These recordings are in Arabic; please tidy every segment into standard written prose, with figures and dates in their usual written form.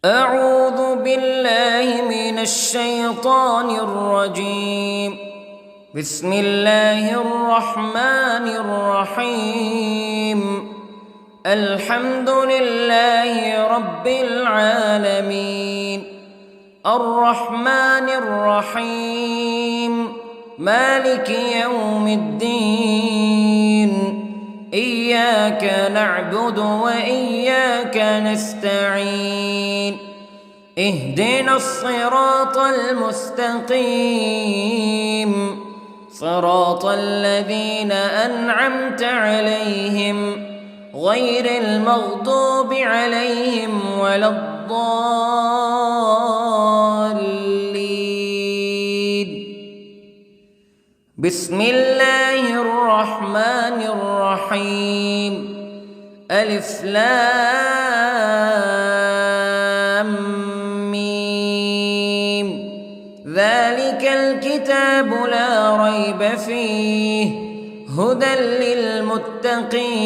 أعوذ بالله من الشيطان الرجيم. بسم الله الرحمن الرحيم. الحمد لله رب العالمين، الرحمن الرحيم، مالك يوم الدين. إياك نعبد وإياك نستعين. اهدنا الصراط المستقيم، صراط الذين أنعمت عليهم غير المغضوب عليهم ولا الضالين. بسم الله الرحمن الرحيم. ألف لام ميم. ذلك الكتاب لا ريب فيه هدى للمتقين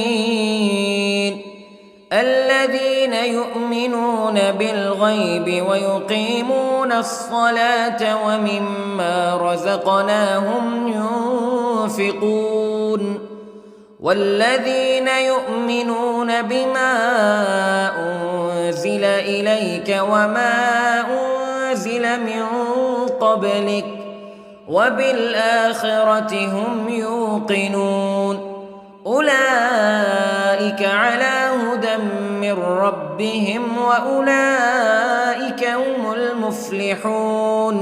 الذين يؤمنون بالغيب ويقيمون الصلاة ومما رزقناهم ينفقون والذين يؤمنون بما أنزل إليك وما أنزل من قبلك وبالآخرة هم يوقنون. أولئك على هدى من ربهم وأولئك هم المفلحون.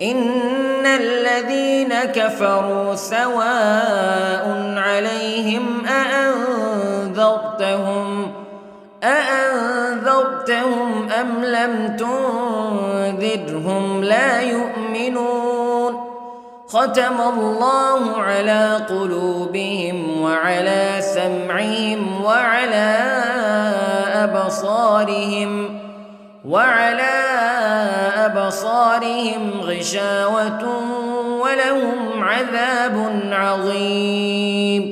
إن الذين كفروا سواء عليهم أأنذرتهم أم لم تنذرهم لا يؤمنون. ختم الله على قلوبهم وعلى سمعهم وعلى أبصارهم غشاوة ولهم عذاب عظيم.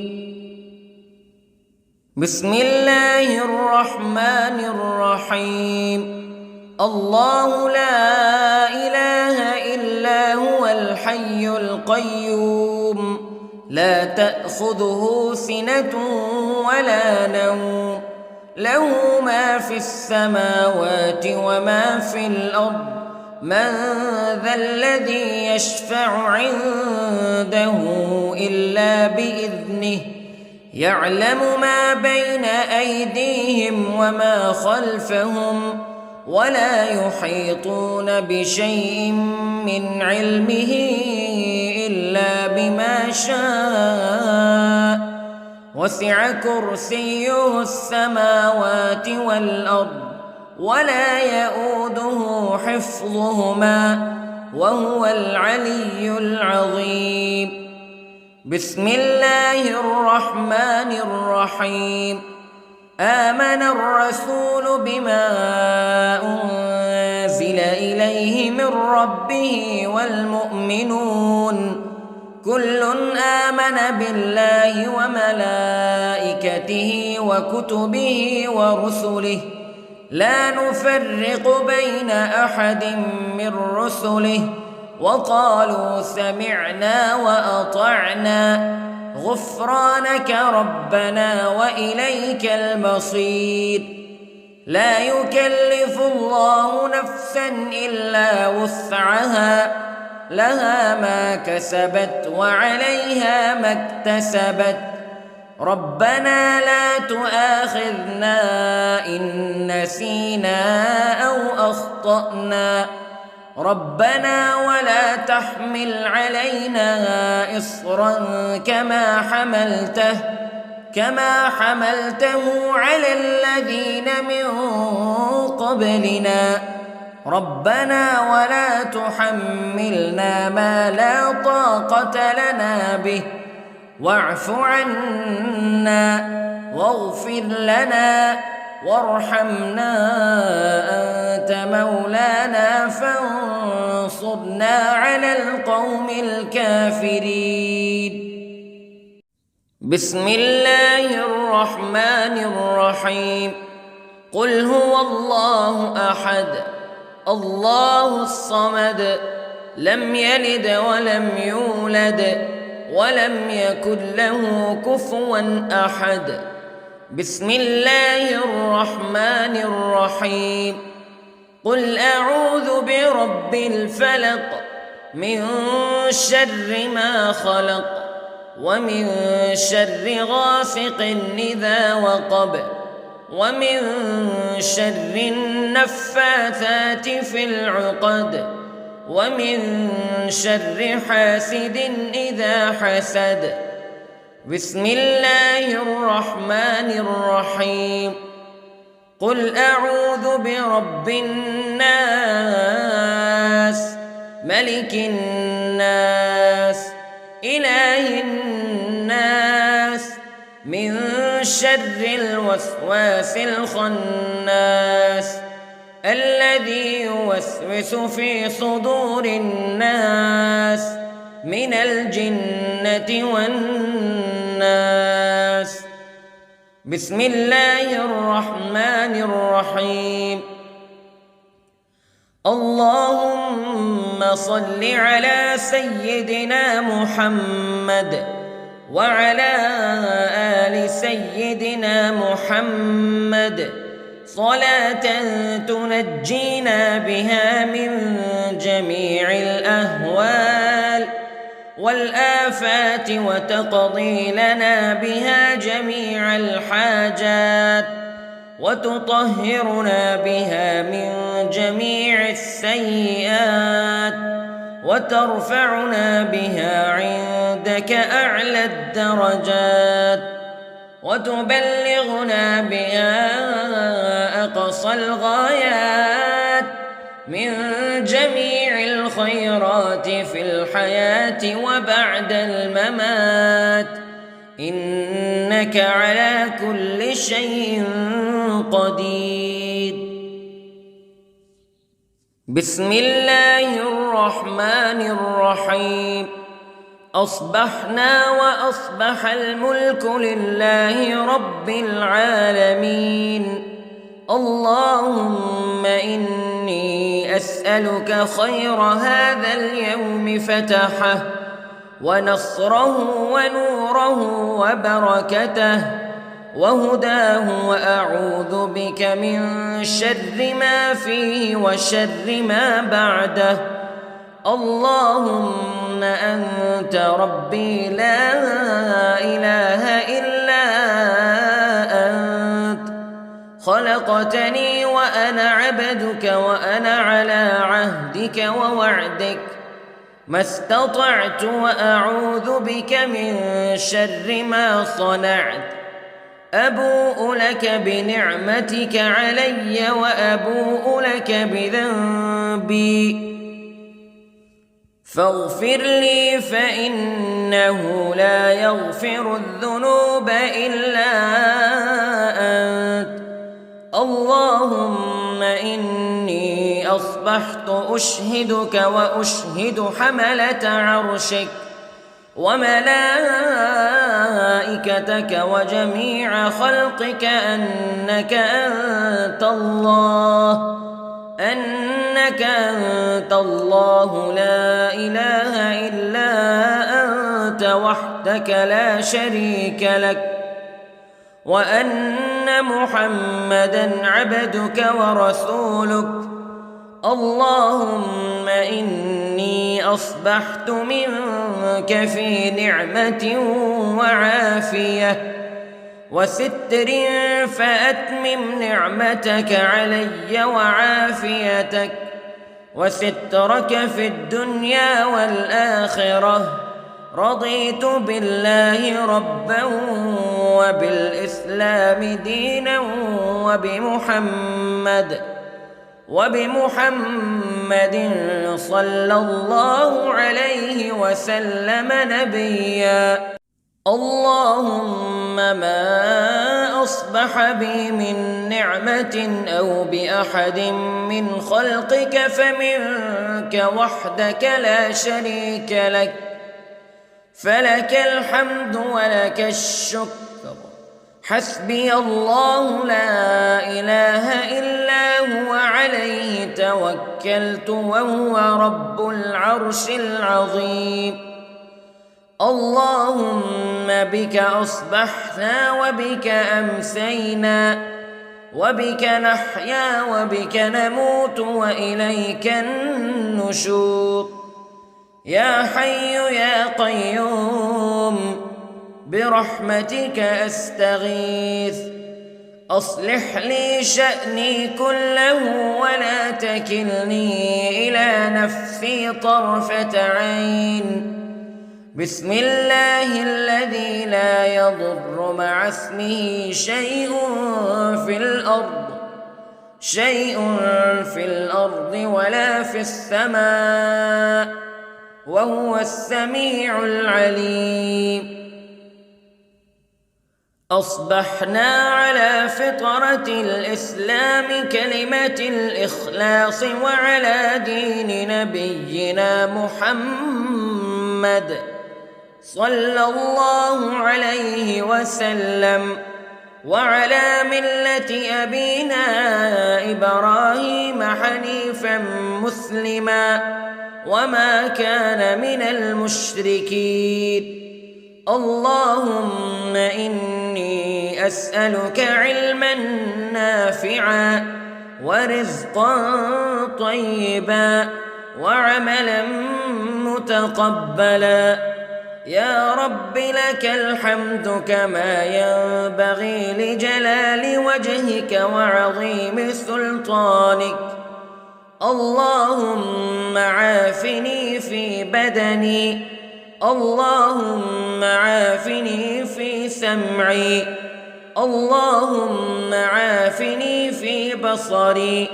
بسم الله الرحمن الرحيم. الله لا إله إلا هو الحي القيوم لا تأخذه سنة ولا نوم له ما في السماوات وما في الأرض. من ذا الذي يشفع عنده إلا بإذنه يعلم ما بين أيديهم وما خلفهم ولا يحيطون بشيء من علمه إلا بما شاء. وسع كرسيه السماوات والأرض ولا يؤوده حفظهما وهو العلي العظيم. بسم الله الرحمن الرحيم. آمن الرسول بما أنزل إليه من ربه والمؤمنون كل آمن بالله وملائكته وكتبه ورسله لا نفرق بين أحد من رسله وقالوا سمعنا وأطعنا غفرانك ربنا وإليك المصير. لا يكلف الله نفسا إلا وسعها لها ما كسبت وعليها ما اكتسبت. ربنا لا تؤاخذنا إن نسينا أو أخطأنا ربنا ولا تحمل علينا إصرا كما حملته على الذين من قبلنا ربنا ولا تحملنا ما لا طاقة لنا به واعف عنا واغفر لنا وارحمنا أنت مولانا فانصرنا على القوم الكافرين. بسم الله الرحمن الرحيم. قل هو الله أحد الله الصمد لم يلد ولم يولد ولم يكن له كفوا أحد. بسم الله الرحمن الرحيم. قل أعوذ برب الفلق من شر ما خلق ومن شر غاسق إذا وقب ومن شر النفاثات في العقد ومن شر حاسد إذا حسد. بسم الله الرحمن الرحيم. قل أعوذ برب الناس ملك الناس إله الناس من شر الوسواس الخناس الذي يوسوس في صدور الناس من الجنة والناس. بسم الله الرحمن الرحيم. اللهم صل على سيدنا محمد وعلى آل سيدنا محمد صلاة تنجينا بها من جميع الأهوال والآفات وتقضي لنا بها جميع الحاجات وتطهرنا بها من جميع السيئات وترفعنا بها عندك أعلى الدرجات وتبلغنا بها أقصى الغايات من جميع الخيرات في الحياة وبعد الممات إنك على كل شيء قدير. بسم الله الرحمن الرحيم. أصبحنا وأصبح الملك لله رب العالمين. اللهم إني أسألك خير هذا اليوم فتحه ونصره ونوره وبركته وهداه وأعوذ بك من شر ما فيه وشر ما بعده. اللهم أنت ربي لا إله إلا أنت خلقتني وأنا عبدك وأنا على عهدك ووعدك ما استطعت وأعوذ بك من شر ما صنعت. أبوء لك بنعمتك علي وأبوء لك بذنبي فاغفر لي فإنه لا يغفر الذنوب إلا أنت. اللهم إني أصبحت أشهدك وأشهد حملة عرشك وملائكتك وجميع خلقك أنك أنت الله لا إله إلا أنت وحدك لا شريك لك وأن محمدًا عبدك ورسولك. اللهم إني أصبحت منك في نعمة وعافية وستر فأتمم نعمتك علي وعافيتك وسترك في الدنيا والآخرة. رضيت بالله ربا وبالإسلام دينا وبمحمد صلى الله عليه وسلم نبيا. اللهم ما أصبح بي من نعمة أو بأحد من خلقك فمنك وحدك لا شريك لك فلك الحمد ولك الشكر حسبي الله لا إله إلا هو عليه توكلت وهو رب العرش العظيم. اللهم بك أصبحنا وبك أمسينا وبك نحيا وبك نموت وإليك النشور. يا حي يا قيوم برحمتك أستغيث، أصلح لي شأني كله ولا تكلني إلى نفسي طرفة عين. بسم الله الذي لا يضر مع اسمه شيء في الأرض ولا في السماء وهو السميع العليم. أصبحنا على فطرة الإسلام كلمة الإخلاص وعلى دين نبينا محمد صلى الله عليه وسلم وعلى ملة أبينا إبراهيم حنيفا مسلما وما كان من المشركين. اللهم إني أسألك علما نافعا ورزقا طيبا وعملا متقبلا. يا رب لك الحمد كما ينبغي لجلال وجهك وعظيم سلطانك. اللهم عافني في بدني، اللهم عافني في سمعي، اللهم عافني في بصري.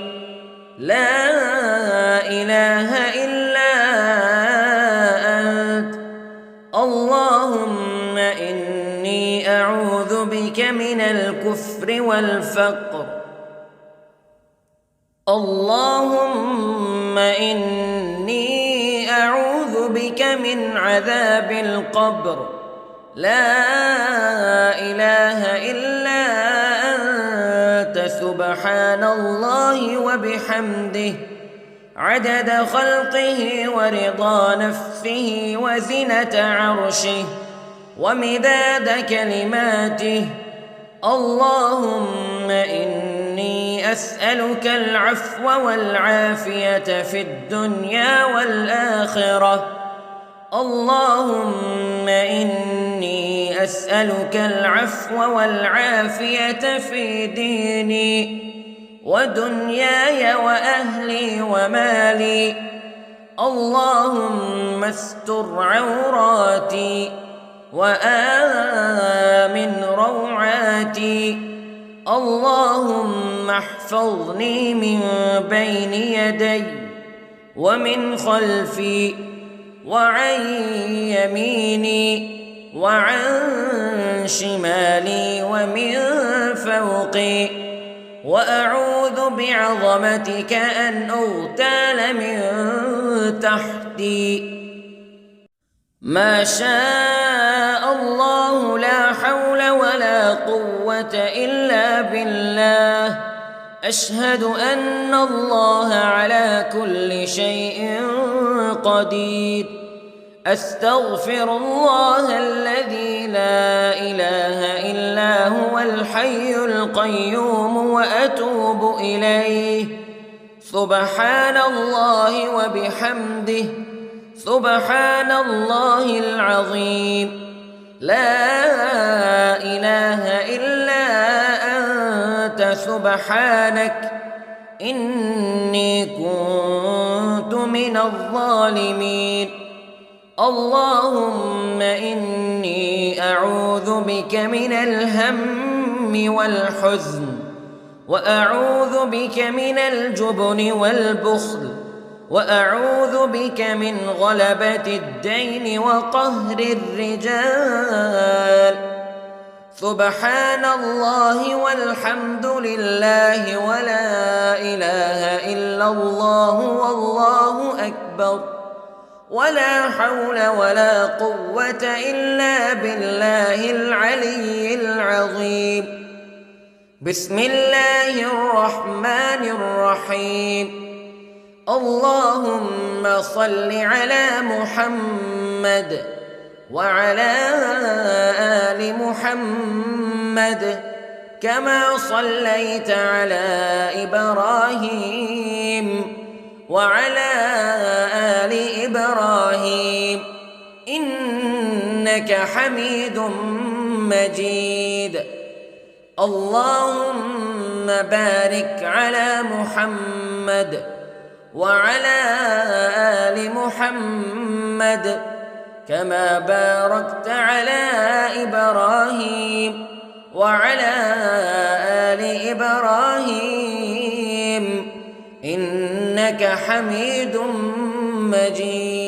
لا إله إلا أنت. اللهم إني أعوذ بك من الكفر والفقر. اللهم إني أعوذ بك من عذاب القبر. لا إله إلا أنت سبحان الله وبحمده عدد خلقه ورضا نفسه وزنة عرشه ومداد كلماته. اللهم إني أسألك العفو والعافية في الدنيا والآخرة. اللهم إني أسألك العفو والعافية في ديني ودنياي وأهلي ومالي. اللهم استر عوراتي وآمن روعاتي. اللهم احفظني من بين يدي ومن خلفي وعن يميني وعن شمالي ومن فوقي، وأعوذ بعظمتك أن أغتال من تحتي. ما شاء الله لا حول ولا قوة إلا بالله. أشهد أن الله على كل شيء قدير. أستغفر الله الذي لا إله إلا هو الحي القيوم وأتوب إليه. سبحان الله وبحمده سبحان الله العظيم. لا إله إلا أنت سبحانك إني كنت من الظالمين. اللهم إني أعوذ بك من الهم والحزن، وأعوذ بك من الجبن والبخل، وأعوذ بك من غلبة الدين وقهر الرجال. سبحان الله والحمد لله ولا إله إلا الله والله أكبر. ولا حول ولا قوة إلا بالله العلي العظيم. بسم الله الرحمن الرحيم. اللهم صل على محمد وعلى آل محمد كما صليت على إبراهيم وعلى آل إبراهيم إنك حميد مجيد. اللهم بارك على محمد وعلى آل محمد كما باركت على إبراهيم وعلى آل إبراهيم إنك حميد مجيد.